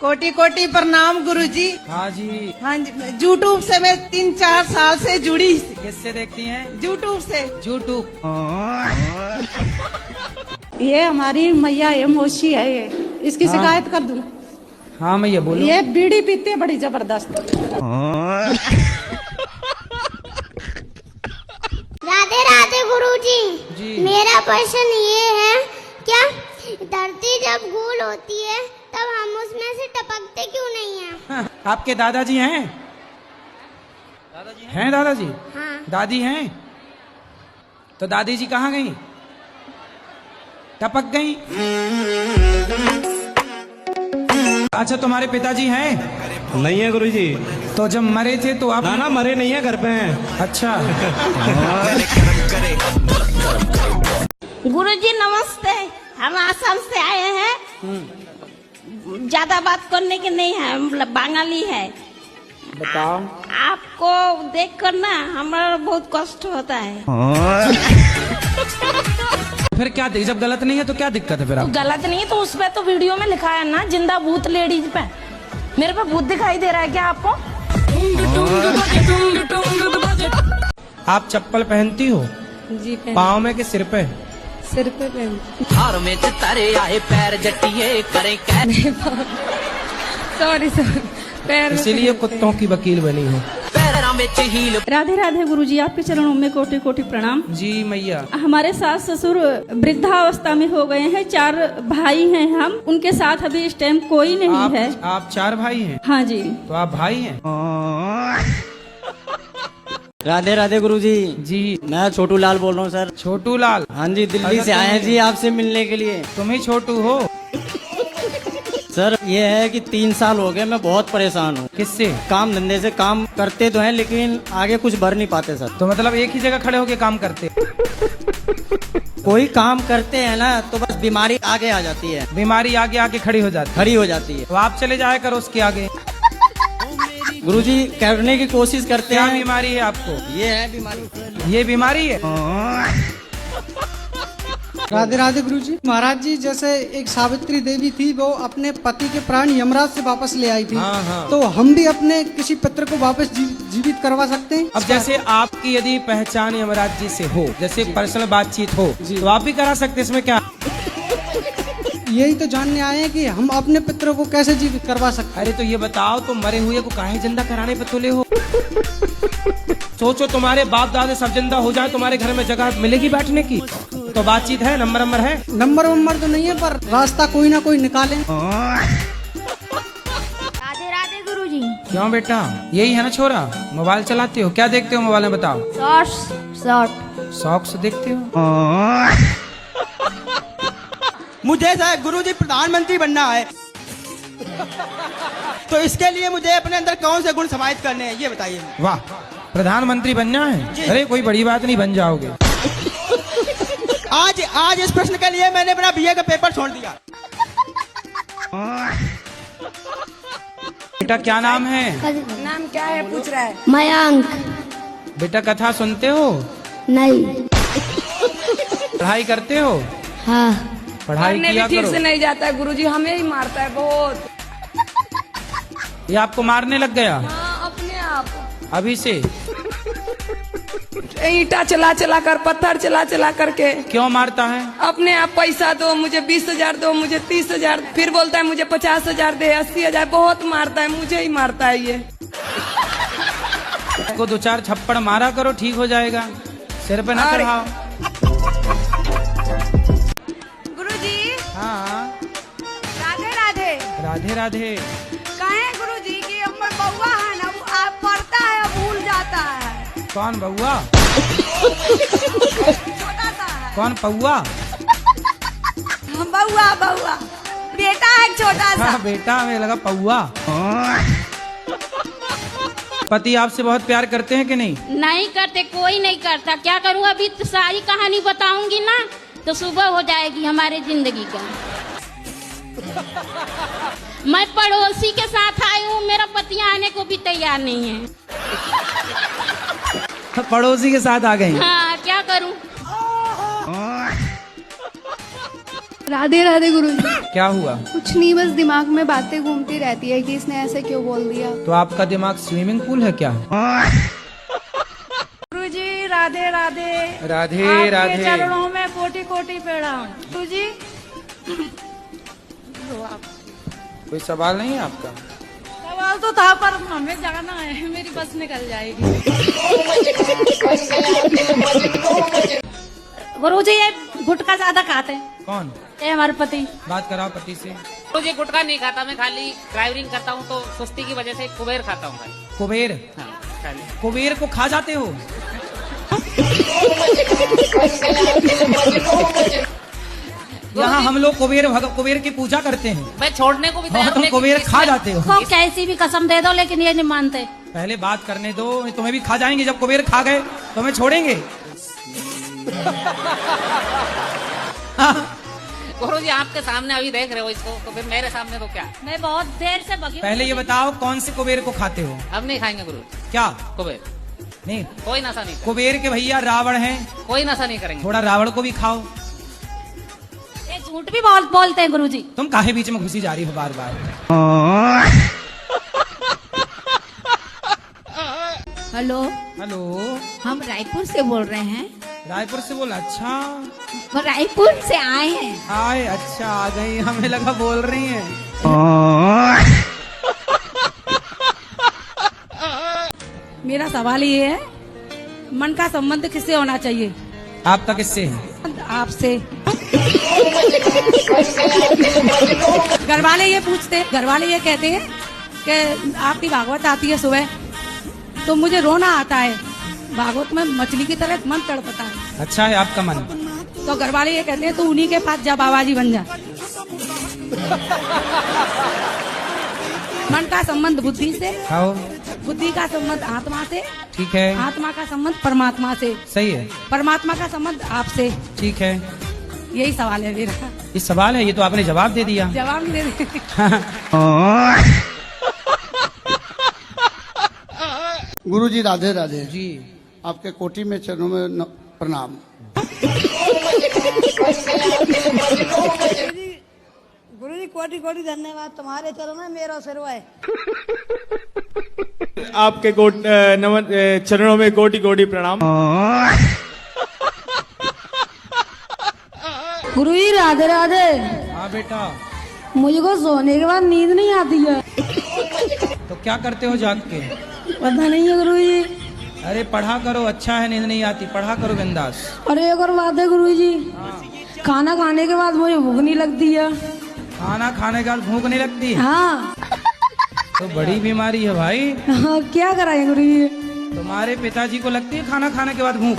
कोटि कोटि प्रणाम गुरुजी। हाँ जी। हाँ जी, यूट्यूब से मैं 3-4 साल से जुड़ी। किससे देखती हैं? यूट्यूब से। यूट्यूब। ये हमारी मैया ये मोशी है, ये इसकी हाँ। शिकायत कर दूं? हाँ मैया बोलो। ये बीड़ी पीती है बड़ी जबरदस्त। राधे राधे गुरुजी। जी। मेरा प्रश्न ये है, क्या धरती जब गोल होती है तब हम उसमें से टपकते क्यों नहीं हैं? हाँ, आपके दादाजी हैं? हैं दादाजी? हाँ। दादी हैं? तो दादी जी कहाँ गई? टपक गई? अच्छा तुम्हारे पिताजी हैं? नहीं है गुरुजी। तो जब मरे थे तो आप? ना मरे नहीं है, घर पे हैं। अच्छा। गुरुजी नमस्ते, हम आसाम से आए हैं। ज्यादा बात करने के नहीं है, हम बंगाली है। बताओ। आपको देखकर ना हमारा बहुत कष्ट होता है। फिर क्या जब गलत नहीं है तो क्या दिक्कत है फिर? तो आप गलत नहीं है तो उस पे तो वीडियो में लिखा है ना, जिंदा भूत लेडीज पे। मेरे पे भूत दिखाई दे रहा है क्या आपको? आप चप्पल पहनती हो? जी पाँव में कि सिर पे? सिर पे पहन। हार में तारे आए पैर जटिए करें सॉरी पैर। इसीलिए कुत्तों की वकील बनी हो। पैरों में हील। राधे राधे गुरुजी, आपके चरणों में कोटि कोटि प्रणाम। जी मैया। हमारे सास ससुर वृद्धावस्था में हो गए हैं, 4 भाई हैं हम, उनके साथ अभी इस टाइम कोई नहीं है। आप 4 भाई हैं? हाँ जी। तो आप भाई हैं? राधे राधे गुरुजी। जी। मैं छोटू लाल बोल रहा हूँ सर। छोटू लाल? हाँ जी, दिल्ली से आए हैं जी आपसे मिलने के लिए। तुम ही छोटू हो? सर ये है कि 3 साल हो गए, मैं बहुत परेशान हूँ। किससे? काम धंधे से। काम करते तो हैं लेकिन आगे कुछ बढ़ नहीं पाते सर। तो मतलब एक ही जगह खड़े होके काम करते? कोई काम करते हैं ना तो बस बीमारी आगे आ जाती है, बीमारी आगे आके खड़ी हो जाती? खड़ी हो जाती है। तो आप चले जाया करो उसके आगे। गुरुजी करने की कोशिश करते क्या हैं। बीमारी है आपको? ये है बीमारी। ये बीमारी है? राधे राधे गुरुजी। महाराज जी, जैसे एक सावित्री देवी थी, वो अपने पति के प्राण यमराज से वापस ले आई थी। हाँ, हाँ। तो हम भी अपने किसी पुत्र को वापस जीवित करवा सकते हैं? अब जैसे आपकी यदि पहचान यमराज जी से हो, जैसे पर्सनल बातचीत हो, तो आप भी करा सकते, इसमें क्या? यही तो जानने आए हैं कि हम अपने पुत्र को कैसे जीवित करवा सकते हैं। अरे तो ये बताओ, तो मरे हुए को काहे जिंदा कराने पे तुले हो? सोचो तुम्हारे बाप दादा सब जिंदा हो जाए, तुम्हारे घर में जगह मिलेगी बैठने की? तो बातचीत है, नंबर है? नंबर तो नहीं है, पर रास्ता कोई ना कोई निकालें। राधे राधे गुरुजी। क्यों बेटा, यही है ना छोरा? मोबाइल चलाते हो? क्या देखते हो मोबाइल में बताओ? शॉर्ट। शौक से देखते हो? मुझे गुरुजी प्रधानमंत्री बनना है, तो इसके लिए मुझे अपने अंदर कौन से गुण समाहित करने हैं, ये बताइए। वाह, प्रधानमंत्री बनना है? अरे कोई बड़ी बात नहीं, बन जाओगे। आज इस प्रश्न के लिए मैंने अपना बीए का पेपर छोड़ दिया। बेटा क्या नाम है? नाम क्या है पूछ रहा है? मयंक। बेटा कथा सुनते हो? नहीं। पढ़ाई करते हो? हाँ। पढ़ाई किया ठीक करो। से नहीं जाता है गुरुजी, हमें ही मारता है बहुत। ये आपको मारने लग गया? हाँ, अपने आप। अभी से? ईटा चला कर, पत्थर चला करके। क्यों मारता है? अपने आप पैसा दो, मुझे 20,000 दो, मुझे 30,000, फिर बोलता है मुझे 50,000 दे, 80,000। बहुत मारता है, मुझे ही मारता है ये। को 2-4 थप्पड़ मारा करो, ठीक हो जाएगा। सिर पे ना चढ़ाओ। गुरुजी। हाँ। राधे राधे। राधे राधे। कहे गुरुजी कि हमर बउआ है ना, वो आप पढ़ता है भूल जाता है। कौन बउआ? छोटा सा है। कौन पौआ? बउआ बेटा है छोटा सा। हाँ बेटा, हमें लगा पौआ। पति आपसे बहुत प्यार करते हैं कि नहीं? नहीं करते, कोई नहीं करता। क्या करूँ, अभी तो सारी कहानी बताऊंगी ना तो सुबह हो जाएगी हमारे जिंदगी का। मैं पड़ोसी के साथ आई हूँ, मेरा पति आने को भी तैयार नहीं है। पड़ोसी के साथ आ गई? हाँ, क्या करूँ? राधे राधे गुरुजी। क्या हुआ? कुछ नहीं, बस दिमाग में बातें घूमती रहती है कि इसने ऐसे क्यों बोल दिया। तो आपका दिमाग स्विमिंग पूल है क्या? गुरुजी राधे राधे। राधे आपके राधे। चरणों में कोटि कोटि प्रणाम। गुरुजी कोई सवाल नहीं है आपका? सवाल तो था पर हमें जाना है, मेरी बस निकल जाएगी। गुरुजी ये गुटखा ज्यादा खाते हैं। कौन? ये हमारे पति। बात कराओ पति से। मुझे गुटखा नहीं खाता, मैं खाली ड्राइविंग करता हूँ तो सुस्ती की वजह से कुबेर खाता हूँ भाई। कुबेर? हाँ, खाली। कुबेर को खा जाते हो? यहाँ हम लोग कुबेर की पूजा करते हैं। मैं छोड़ने को भी तैयार हूँ, तुम लेकिन कुबेर खा जाते हो? को कैसी भी कसम दे दो लेकिन ये नहीं मानते। पहले बात करने दो, तुम्हें भी खा जाएंगे। जब कुबेर खा गए तो हमें छोड़ेंगे? गुरुजी आपके सामने अभी देख रहे हो इसको, तो फिर मेरे सामने तो क्या? मैं बहुत देर से बगी। पहले ये बताओ कौन से कुबेर को खाते हो? अब नहीं खाएंगे गुरु। क्या? कुबेर नहीं, कोई नशा नहीं, कुबेर के भैया रावण हैं, कोई नशा नहीं करेंगे। थोड़ा रावण को भी खाओ। ये झूठ भी बहुत बोलते हैं गुरुजी। तुम काहे बीच में घुसी जा रही हो बार बार? हेलो हेलो, हम रायपुर से बोल रहे हैं। रायपुर से बोला? अच्छा वो रायपुर से आए हैं। आए, अच्छा आ गई, हमें लगा बोल रही हैं। मेरा सवाल ये है, मन का संबंध किससे होना चाहिए? आपका किससे है? आपसे। घर वाले ये पूछते, घर वाले ये कहते हैं कि आपकी भागवत आती है सुबह तो मुझे रोना आता है, भागवत में मछली की तरह मन तड़पता है। अच्छा है आपका मन? तो घर वाले ये कहते हैं तो उन्हीं के पास जा, बाबा जी बन जा। मन का संबंध बुद्धि से, खाओ। बुद्धि का संबंध आत्मा से, ठीक है। आत्मा का संबंध परमात्मा से, सही है। परमात्मा का संबंध आपसे। ठीक है, यही सवाल है मेरा। ये सवाल है? ये तो आपने जवाब दे दिया। जवाब नहीं दे रहे। गुरुजी राधे राधे जी। आपके कोटि में चरणों में प्रणाम। गुरुजी कोटि कोटि धन्यवाद, तुम्हारे चरणों में मेरा सिर है। आपके चरणों में कोटि कोटि प्रणाम। गुरुजी राधे राधे। हाँ बेटा। मुझको सोने के बाद नींद नहीं आती है। तो क्या करते हो जाग के? पता नहीं है गुरुजी। अरे पढ़ा करो, अच्छा है, नींद नहीं आती, पढ़ा करो बिंदास। अरे एक और बात है गुरुजी, खाना खाने के बाद मुझे भूख नहीं लगती है। खाना खाने के बाद भूख नहीं लगती? हाँ। तो बड़ी बीमारी है भाई। हाँ, क्या कराएं गुरुजी? तुम्हारे पिताजी को लगती है खाना खाने के बाद भूख?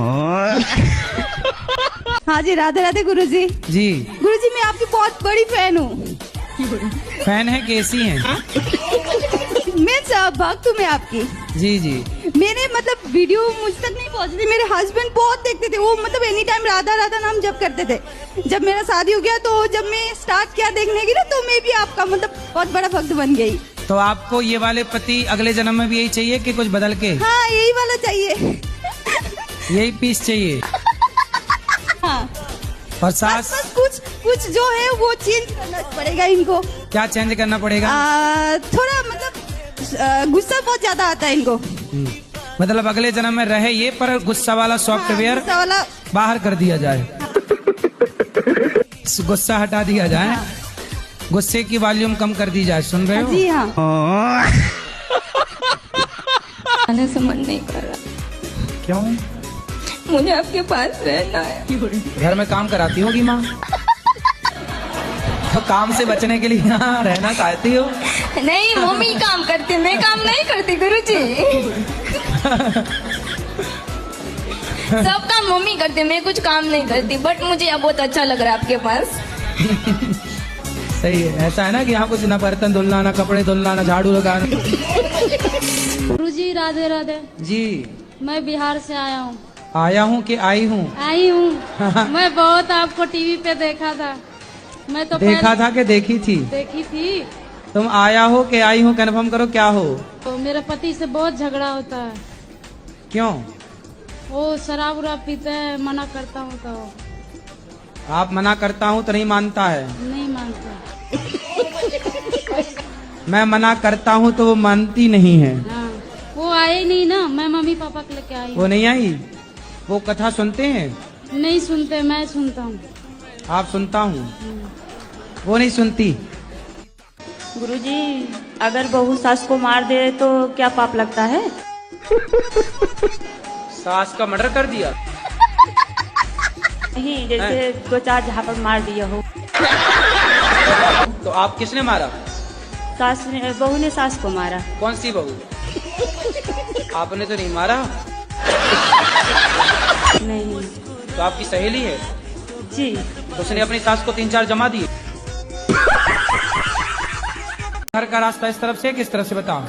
हाँ जी राधे राधे गुरुजी। जी। गुरुजी मैं आपकी बहुत बड़ी फैन हूँ। फैन है? कैसी हैं? मैं भक्त हूँ मैं आपकी। जी जी। मेरे मतलब वीडियो मुझ तक नहीं पहुँचती थी, मेरे हस्बैंड बहुत देखते थे, वो मतलब एनी टाइम राधा राधा नाम जप करते थे। जब मेरा शादी हो गया तो जब मैं स्टार्ट किया देखने की ना, तो मैं भी आपका मतलब बहुत बड़ा भक्त बन गई। तो आपको ये वाले पति अगले जन्म में भी यही चाहिए कि कुछ बदल के? हाँ यही वाला चाहिए। यही पीस चाहिए? हाँ। और सास? बस कुछ जो है वो चेंज करना पड़ेगा इनको। क्या चेंज करना पड़ेगा? थोड़ा मतलब गुस्सा बहुत ज्यादा आता है इनको। मतलब अगले जन्म में रहे ये, पर गुस्सा वाला सॉफ्टवेयर बाहर कर दिया जाए, गुस्सा हटा दिया जाए, गुस्से की वॉल्यूम कम कर दी जाए। सुन रहे हो? जी हाँ। आने से मन नहीं कर रहा। क्यों? मुझे आपके पास रहना है। घर में काम कराती होगी माँ? तो काम से बचने के लिए यहाँ रहना चाहती हो? नहीं, मम्मी काम करती, मैं काम नहीं करती गुरुजी। सब काम मम्मी करती, मैं कुछ काम नहीं करती। बट मुझे अब बहुत अच्छा लग रहा है आपके पास। सही है। ऐसा है ना कि यहाँ कुछ ना बर्तन धुलना, ना कपड़े धुलना, ना झाड़ू लगाना। गुरुजी राधे राधे। जी। मैं बिहार से आया हूँ। आया हूँ कि आई हूँ? आई हूँ। मैं बहुत आपको टीवी पे देखा था। मैं तो देखा था कि देखी थी? देखी थी। तुम आया हो कि आई हो, कन्फर्म करो क्या हो? तो मेरे पति से बहुत झगड़ा होता है। क्यों? वो शराब उराब पीते हैं, मना करता हूँ तो। आप मना करता हूँ तो नहीं मानता है। नहीं मानता। मैं मना करता हूँ तो वो मानती नहीं है। हाँ, वो आए नहीं ना, मैं मम्मी पापा के लेके आई। वो नहीं आई। वो कथा सुनते हैं? नहीं सुनते, मैं सुनता हूँ। आप सुनता हूँ, वो नहीं सुनती। गुरुजी, अगर बहू सास को मार दे तो क्या पाप लगता है? सास का मर्डर कर दिया? नहीं, जैसे दो चार जहाँ पर मार दिया हो। तो आप किसने मारा? सास ने, बहू ने सास को मारा। कौन सी बहू? आपने तो नहीं मारा। नहीं। तो आपकी सहेली है? जी। तो उसने अपनी सास को 3-4 जमा दिए। घर का रास्ता इस तरफ से किस तरफ से बताओ?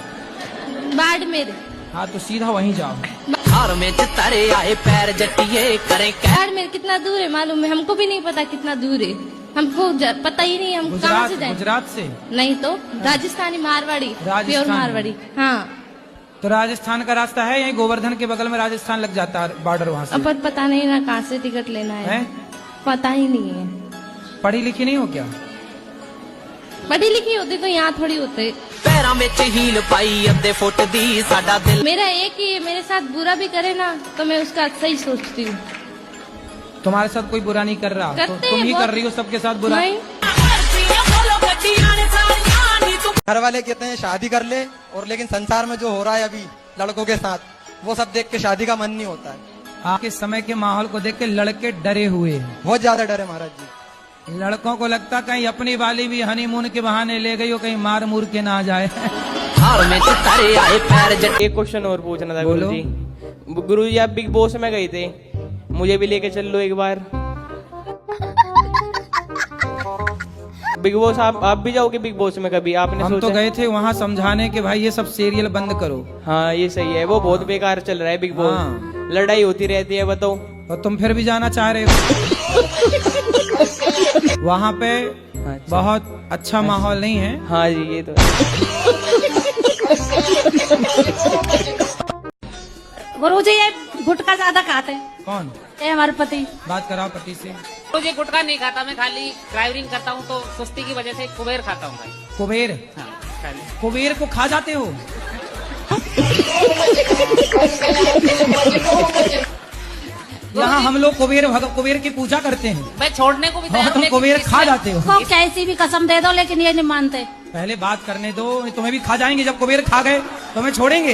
बाड़मेर। हाँ तो सीधा वहीं जाओ। में तारे आए पैर जटिए करें। बाड़मेर कितना दूर है मालूम है? हमको भी नहीं पता कितना दूर है। हमको पता ही नहीं, हम कहाँ से जाएं? गुजरात से? नहीं तो राजस्थानी मारवाड़ी, प्योर मारवाड़ी। हाँ। तो राजस्थान का रास्ता है, यही गोवर्धन के बगल में राजस्थान लग जाता है बॉर्डर वहाँ से। अब पता नहीं ना कहाँ से टिकट लेना है, पता ही नहीं है। पढ़ी लिखी नहीं हो क्या? पढ़ी लिखी होती तो यहाँ थोड़ी होते। पैरों में हील पाई अद्धे फुट दी साडा दिल। मेरा एक ही मेरे साथ बुरा भी करे ना तो मैं उसका अच्छा ही सोचती हूँ। तुम्हारे साथ कोई बुरा नहीं कर रहा, तो तुम ही कर रही हो सबके साथ बुरा। घर वाले कहते हैं शादी कर ले, और लेकिन संसार में जो हो रहा है अभी लड़कों के साथ, वो सब देख के शादी का मन नहीं होता है। आपके समय के माहौल को देख के लड़के डरे हुए हैं, बहुत ज्यादा डरे महाराज जी। लड़कों को लगता कहीं अपनी वाली भी हनीमून के बहाने ले गई हो, कहीं मार मूर के ना जाए। एक क्वेश्चन और पूछना था गुरुजी। गुरुजी, आप बिग बॉस में गए थे, मुझे भी लेके चल लो एक बार। बिग बॉस आप भी जाओगे बिग बॉस में कभी? आपने हम तो गए थे वहाँ समझाने के भाई ये सब सीरियल बंद करो। हाँ ये सही है, वो बहुत बेकार चल रहा है बिग बॉस। हाँ। लड़ाई होती रहती है, बताओ। और तुम फिर भी जाना चाह रहे हो? वहाँ पे बहुत अच्छा माहौल नहीं है। हाँ जी ये तो गुरुजी ये गुटखा ज्यादा खाते हैं। कौन? ये हमारे पति। बात कराओ पति से। मुझे गुटखा नहीं खाता, मैं खाली ड्राइवरिंग करता हूँ तो सुस्ती की वजह से कुबेर खाता हूँ भाई। कुबेर? हाँ, खाली कुबेर को खा जाते हो? यहाँ हम लोग कुबेर की पूजा करते हैं। मैं छोड़ने को भी तैयार, तुम कुबेर खा जाते हो? तो कैसी भी कसम दे दो लेकिन ये नहीं मानते। पहले बात करने दो, तुम्हें भी खा जाएंगे। जब कुबेर खा गए तो हमें छोड़ेंगे?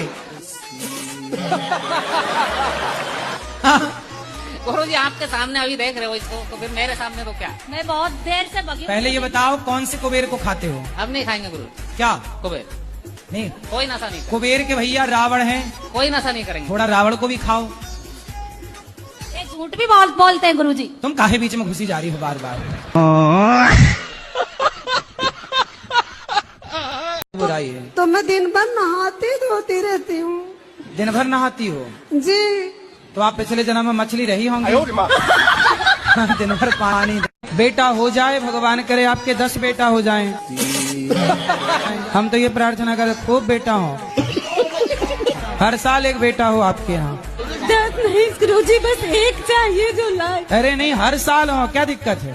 गुरुजी आपके सामने अभी देख रहे हो इसको, तो फिर मेरे सामने तो क्या? मैं बहुत देर से बगी। पहले ये बताओ कौन से कुबेर को खाते हो? अब नहीं खाएंगे गुरु। क्या कुबेर? नहीं, कोई नशा नहीं। कुबेर के भैया रावण हैं, कोई नशा नहीं करेंगे। थोड़ा रावण को भी खाओ। ये झूठ भी बहुत बोलते हैं गुरुजी। तुम काहे बीच में घुसी जा रही हो बार बार? बुराई है तो मैं दिन भर नहाती धोती रहती हूँ। दिन भर नहाती हो? जी। तो आप पिछले जन्म में मछली रही होंगी। दिन भर पानी। बेटा हो जाए, भगवान करे आपके 10 बेटा हो जाएं। हम तो ये प्रार्थना करते खूब बेटा हो, हर साल एक बेटा हो आपके यहाँ। नहीं गुरुजी, बस एक चाहिए जो लाए। अरे नहीं, हर साल हो, क्या दिक्कत है?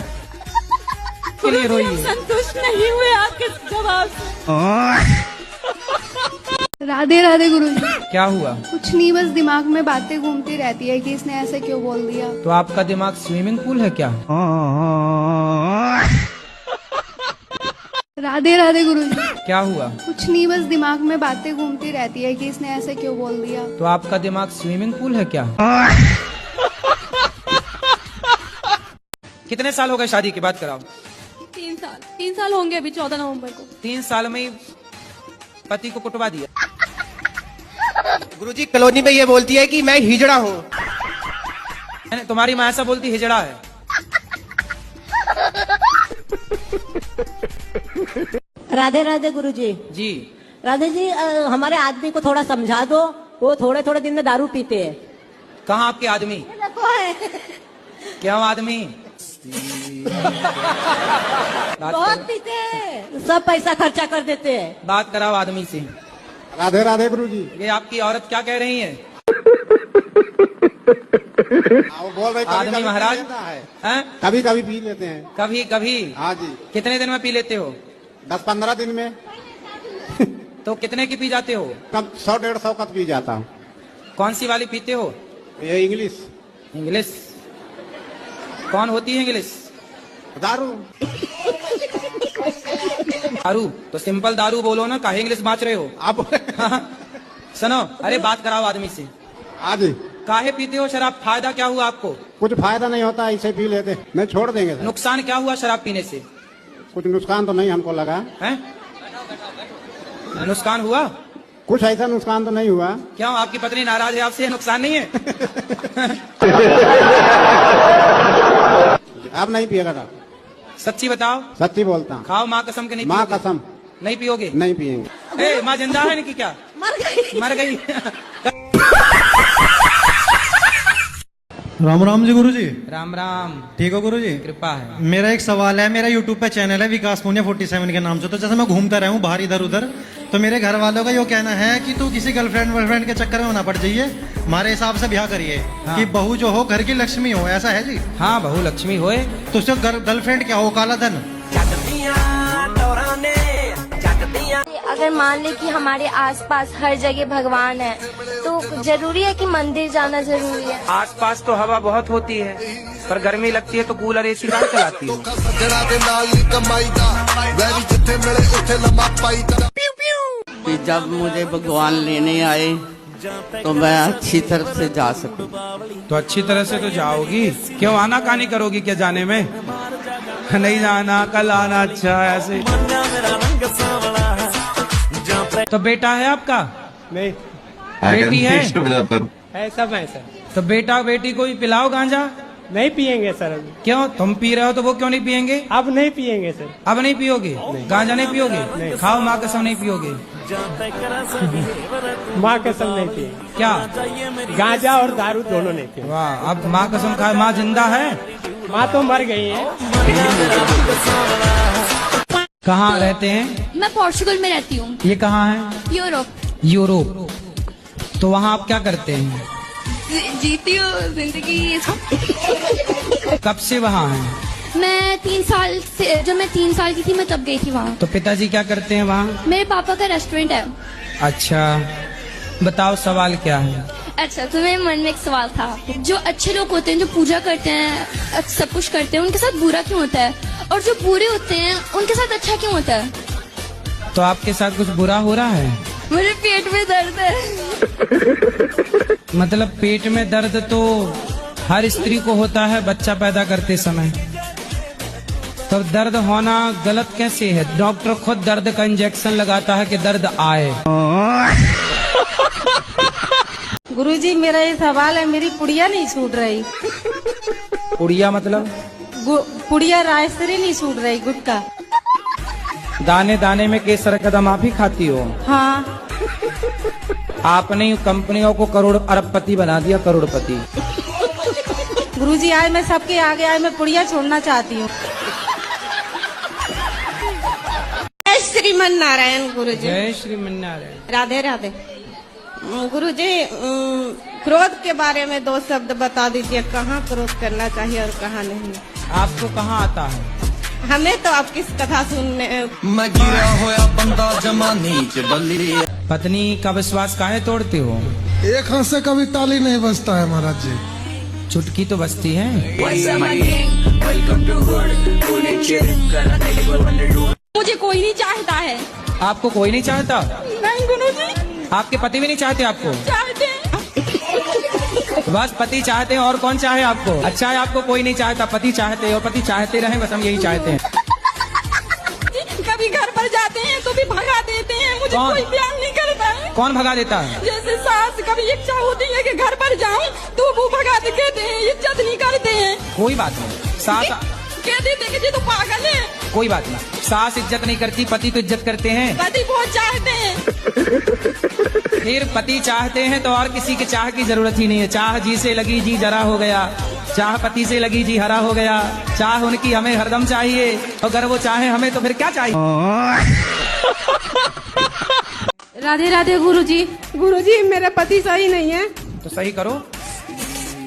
के लिए रोइए। संतुष्ट नहीं हुए आपके जवाब से। राधे राधे गुरुजी। क्या हुआ? कुछ नहीं, बस दिमाग में बातें घूमती रहती है कि इसने ऐसे क्यों बोल दिया। तो आपका दिमाग स्विमिंग पूल है क्या? राधे राधे गुरुजी। क्या हुआ? कुछ नहीं, बस दिमाग में बातें घूमती रहती है कि इसने ऐसे क्यों बोल दिया। तो आपका दिमाग स्विमिंग पूल है क्या? कितने साल हो गए शादी की? बात कराओ। 3 साल। 3 साल होंगे अभी 14 नवंबर को। 3 साल में ही पति को कुटवा दिया? गुरुजी कॉलोनी में ये बोलती है कि मैं हिजड़ा हूँ। तुम्हारी माँ ऐसा बोलती हिजड़ा है? राधे राधे गुरुजी। जी। राधे जी, हमारे आदमी को थोड़ा समझा दो, वो थोड़े थोड़े दिन में दारू पीते हैं। कहाँ आपके आदमी? क्यों आदमी? बहुत पीते हैं, सब पैसा खर्चा कर देते हैं। बात कराओ आदमी से। राधे राधे गुरुजी। ये आपकी औरत क्या कह रही है? बोल रहे आदमी महाराज हैं? कभी कभी पी लेते हैं। कभी कभी? हाँ जी। कितने दिन में पी लेते हो? 10-15 दिन में। तो कितने की पी जाते हो? कम 100-150 का पी जाता हूँ। कौन सी वाली पीते हो? ये इंग्लिश। इंग्लिश कौन होती है इंग्लिश? दारू। दारू तो सिंपल दारू बोलो ना, काहे इंग्लिश बाँच रहे हो आप? सुनो, अरे बात कराओ आदमी से। हाँ जी। काहे पीते हो शराब? फायदा क्या हुआ आपको? कुछ फायदा नहीं होता, ऐसे पी लेते नहीं, छोड़ देंगे सर। नुकसान क्या हुआ शराब पीने से? कुछ नुकसान तो नहीं हमको लगा है। नुकसान हुआ? कुछ ऐसा नुकसान तो नहीं हुआ। क्यों, आपकी पत्नी नाराज है आपसे? नुकसान नहीं है? अब नहीं पिएगा सर। सच्ची बताओ। सच्ची बोलता हूँ। खाओ माँ कसम के नहीं माँ पियोगे? कसम नहीं पियोगे? नहीं पिएंगे। ए, माँ जिंदा है कि क्या? मर गई। राम राम जी गुरुजी। राम राम। ठीक हो गुरुजी? कृपा है। मेरा एक सवाल है, मेरा यूट्यूब पे चैनल है विकास पुनिया 47 के नाम से। तो जैसे मैं घूमता रहा हूँ बाहर इधर उधर, तो मेरे घर वालों का ये कहना है कि तू किसी गर्लफ्रेंड के चक्कर में ना पड़ जाइए, हमारे हिसाब से ब्याह करिए। हाँ। कि बहू जो हो घर की लक्ष्मी हो, ऐसा है जी? हाँ, बहू लक्ष्मी होए तो उससे गर्लफ्रेंड क्या हो? काला धन। अगर मान ले कि हमारे आसपास हर जगह भगवान है, तो जरूरी है कि मंदिर जाना जरूरी है? आसपास तो हवा बहुत होती है, पर गर्मी लगती है तो कूलर एसी कहाँ चलाती हो? कि जब मुझे भगवान लेने आए तो मैं अच्छी तरह से जा सकूं। तो अच्छी तरह से तो जाओगी, क्यों आना कहानी करोगी क्या जाने में? नहीं जाना, कल आना। अच्छा ऐसे। तो बेटा है आपका? नहीं। बेटी है? है, सब है सर। तो बेटा बेटी को भी पिलाओ गांजा। नहीं पियेंगे सर अभी। क्यों, तुम पी रहे हो तो वो क्यों नहीं पियेंगे? अब नहीं पियेंगे सर। अब नहीं पियोगे? गांजा नहीं पियोगे? नहीं। खाओ माँ कसम नहीं पियोगे? माँ कसम नहीं पियेंगे। क्या? गांजा और दारू दोनों नहीं पियेंगे। वाह, अब माँ कसम खाए। माँ जिंदा है? माँ तो मर गई है। कहाँ रहते हैं? मैं पोर्चुगल में रहती हूँ। ये कहाँ है? यूरोप। यूरोप। तो वहाँ आप क्या करते हैं? जीती हूँ जिंदगी। कब से वहाँ हैं? मैं 3 साल से, जब मैं 3 साल की थी मैं तब गई थी वहाँ। तो पिताजी क्या करते हैं वहाँ? मेरे पापा का रेस्टोरेंट है। अच्छा, बताओ सवाल क्या है? अच्छा, तो मेरे मन में एक सवाल था। जो अच्छे लोग होते हैं, जो पूजा करते हैं, सब कुछ करते हैं, उनके साथ बुरा क्यों होता है? और जो बुरे होते हैं उनके साथ अच्छा क्यों होता है? तो आपके साथ कुछ बुरा हो रहा है? मेरे पेट में दर्द है। मतलब पेट में दर्द तो हर स्त्री को होता है बच्चा पैदा करते समय। तो दर्द होना गलत कैसे है? डॉक्टर खुद दर्द का इंजेक्शन लगाता है कि दर्द आए। गुरुजी मेरा ये सवाल है, मेरी पुड़िया नहीं सूट रही। पुड़िया मतलब? पुड़िया रायसरी नहीं सूट रही, गुटका। दाने दाने में केसर कदम आप ही खाती हो? हाँ। आपने कंपनियों को करोड़ अरबपति बना दिया, करोड़पति। गुरुजी आज मैं सबके आगे आज मैं पुड़िया छोड़ना चाहती हूँ। जय श्रीमन नारायण गुरुजी। जय श्रीमन नारायण। राधे राधे। गुरुजी क्रोध के बारे में 2 शब्द बता दीजिए, कहाँ क्रोध करना चाहिए और कहाँ नहीं? आपको कहाँ आता है? हमें तो आपकी कथा सुनने। मैं गिरा होया बंदा जमानी च बल्ली। पत्नी का विश्वास काहे तोड़ते हो? एक हाथ से कभी ताली नहीं बजता है महाराज जी। चुटकी तो बजती है। मुझे कोई नहीं चाहता है। आपको कोई नहीं चाहता? नहीं गुरुजी। आपके पति भी नहीं चाहते आपको? चाहते हैं। बस पति चाहते हैं, और कौन चाहे आपको? अच्छा है आपको कोई नहीं चाहता, पति चाहते हैं, और पति चाहते रहे, बस हम यही चाहते हैं। कभी घर पर जाते हैं तो भी भगा देते हैं, मुझे कोई प्यार नहीं करता है। कौन भगा देता है? जैसे सास कभी इच्छा होती है कि घर पर जाऊं तो वो भगा देते हैं, इज्जत नहीं करते हैं। कोई बात नहीं, सास कह देते कि जी तो पागल है। कोई बात नहीं, सास इज्जत नहीं करती, पति तो इज्जत करते हैं। पति बहुत चाहते हैं। फिर पति चाहते हैं तो और किसी के चाह की जरूरत ही नहीं है। चाह जी से लगी जी जरा हो गया, चाह पति से लगी जी हरा हो गया। चाह उनकी हमें हरदम चाहिए, अगर वो चाहे हमें तो फिर क्या चाहिए? राधे राधे गुरुजी। गुरुजी मेरा पति सही नहीं है। तो सही करो।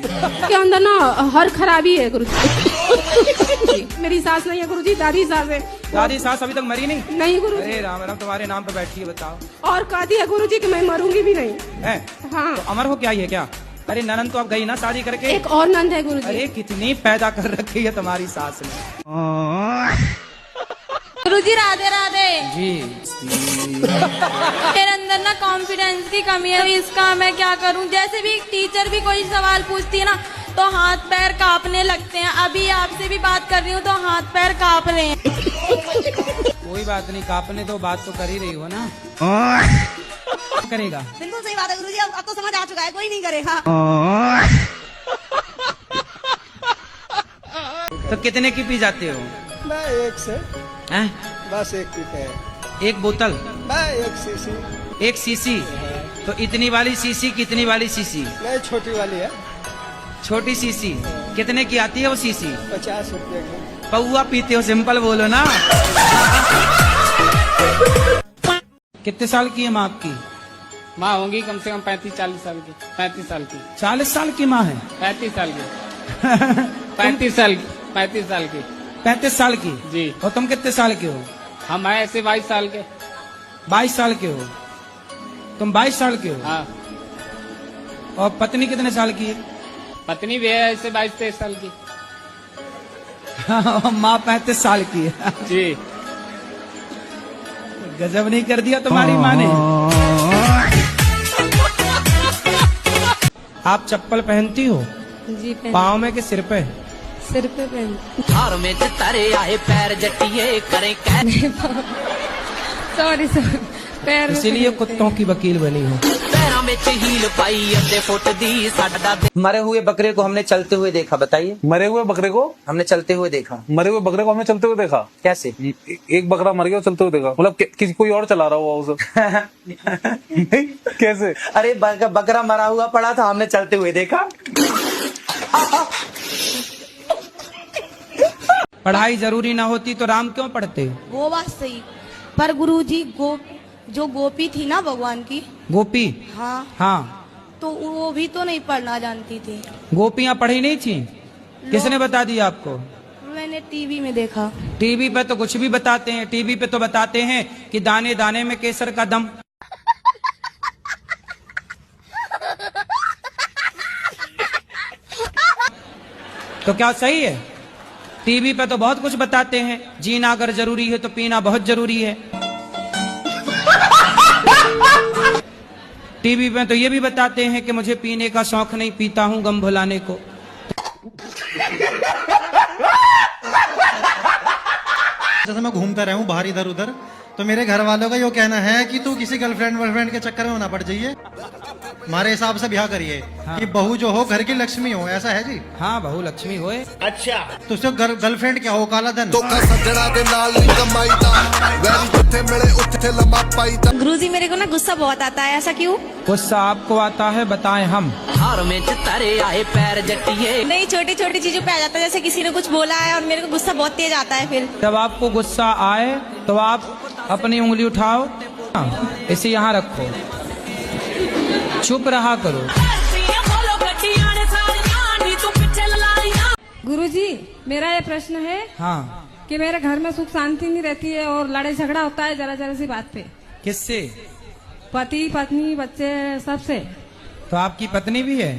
के अंदर ना हर खराबी है गुरुजी। मेरी सास नहीं है गुरुजी, दादी सास है। दादी सास अभी तक मरी नहीं? नहीं गुरुजी। अरे राम राम, तुम्हारे नाम पे बैठी है, बताओ। और कहती है गुरुजी कि मैं मरूंगी भी नहीं है। हाँ। तो अमर हो क्या ये क्या? अरे ननन तो अब गई ना शादी करके। एक और नंद है गुरुजी। अरे कितनी पैदा कर रखी है तुम्हारी सास ने। गुरुजी राधे राधे। जी। मेरे अंदर ना कॉन्फिडेंस की कमी है, इसका मैं क्या करूं? जैसे भी टीचर भी कोई सवाल पूछती है ना तो हाथ पैर कांपने लगते हैं। अभी आपसे भी बात कर रही हूँ तो हाथ पैर कांप रहे हैं। कोई बात नहीं, कांपने दो, बात तो कर ही रही हो ना। करेगा। बिल्कुल सही बात है गुरुजी, अब तो समझ आ चुका है, कोई नहीं करेगा। तो कितने की पी जाते हो? मैं एक से हैं? बस एक पीते हैं। एक बोतल? मैं एक सीसी। एक सीसी? तो इतनी वाली सीसी कितनी वाली सीसी? नहीं, छोटी वाली है। छोटी सीसी कितने की आती है वो सीसी? 50 रुपये की। पौआ पीते हो, सिंपल बोलो ना। कितने साल की है माँ आपकी? माँ होंगी कम से कम 35-40 साल की। 35 साल की। 40 साल की माँ है? 35 साल की। 35 साल की। 35 साल की। 35 साल की? जी। और तुम कितने साल के हो? हम हैं ऐसे 22 साल के। 22 साल के हो? तुम 22 साल के हो? हाँ। और पत्नी कितने साल की है? पत्नी भी है ऐसे 22-23 साल की। माँ 35 साल की है। जी। गजब नहीं कर दिया तुम्हारी माँ ने। आप चप्पल पहनती हो? जी पाँव में कि सिर पे? सिर पे पहन। हार में तारे आए पैर जटिए करे सॉरी पैर। इसीलिए कुत्तों की वकील बनी हो। पैरों में हील पाई अद्धे फुट दी साडा। मरे हुए बकरे को हमने चलते हुए देखा, बताइए। मरे हुए बकरे को हमने चलते हुए देखा। मरे हुए बकरे को हमने चलते हुए देखा? कैसे? एक बकरा मर गया, चलते हुए देखा, मतलब किसी कोई और चला रहा हुआ उसे। कैसे? अरे बकरा मरा हुआ पड़ा था, हमने चलते हुए देखा। पढ़ाई जरूरी ना होती तो राम क्यों पढ़ते? वो बात सही, पर गुरुजी जो गोपी थी ना भगवान की। गोपी? हाँ। हाँ। तो वो भी तो नहीं पढ़ना जानती थी। गोपियाँ पढ़ी नहीं थी? किसने बता दिया आपको? मैंने टीवी में देखा। टीवी पे तो कुछ भी बताते हैं। टीवी पे तो बताते हैं कि दाने दाने में केसर का दम। तो क्या सही है? टीवी पे तो बहुत कुछ बताते हैं, जीना अगर जरूरी है तो पीना बहुत जरूरी है। टीवी पे तो ये भी बताते हैं कि मुझे पीने का शौक नहीं, पीता हूं गम भुलाने को। जैसे मैं घूमता रहा हूँ बाहर इधर उधर, तो मेरे घर वालों का यो कहना है कि तू किसी गर्लफ्रेंड वर्लफ्रेंड के चक्कर में ना पड़ जाइए, हमारे हिसाब से ब्याह करिए। हाँ। कि बहू जो हो घर की लक्ष्मी हो, ऐसा है जी? हाँ, बहू लक्ष्मी होए। अच्छा, तो उसको गर्लफ्रेंड क्या हो? काला धन। गुरुजी मेरे को ना गुस्सा बहुत आता है, ऐसा क्यों? गुस्सा आपको आता है, बताएं हम। हार में तारे आए पैर जटिए। नहीं, छोटी छोटी चीजों पे आ जाता है, जैसे किसी ने कुछ बोला है और मेरे को गुस्सा बहुत तेज आता है। फिर जब आपको गुस्सा आए तो आप अपनी उंगली उठाओ, इसे यहाँ रखो, चुप रहा करो। गुरुजी मेरा ये प्रश्न है। हाँ। कि मेरे घर में सुख शांति नहीं रहती है और लड़ाई झगड़ा होता है जरा जरा सी बात पे। किससे? पति पत्नी बच्चे सबसे। तो आपकी पत्नी भी है?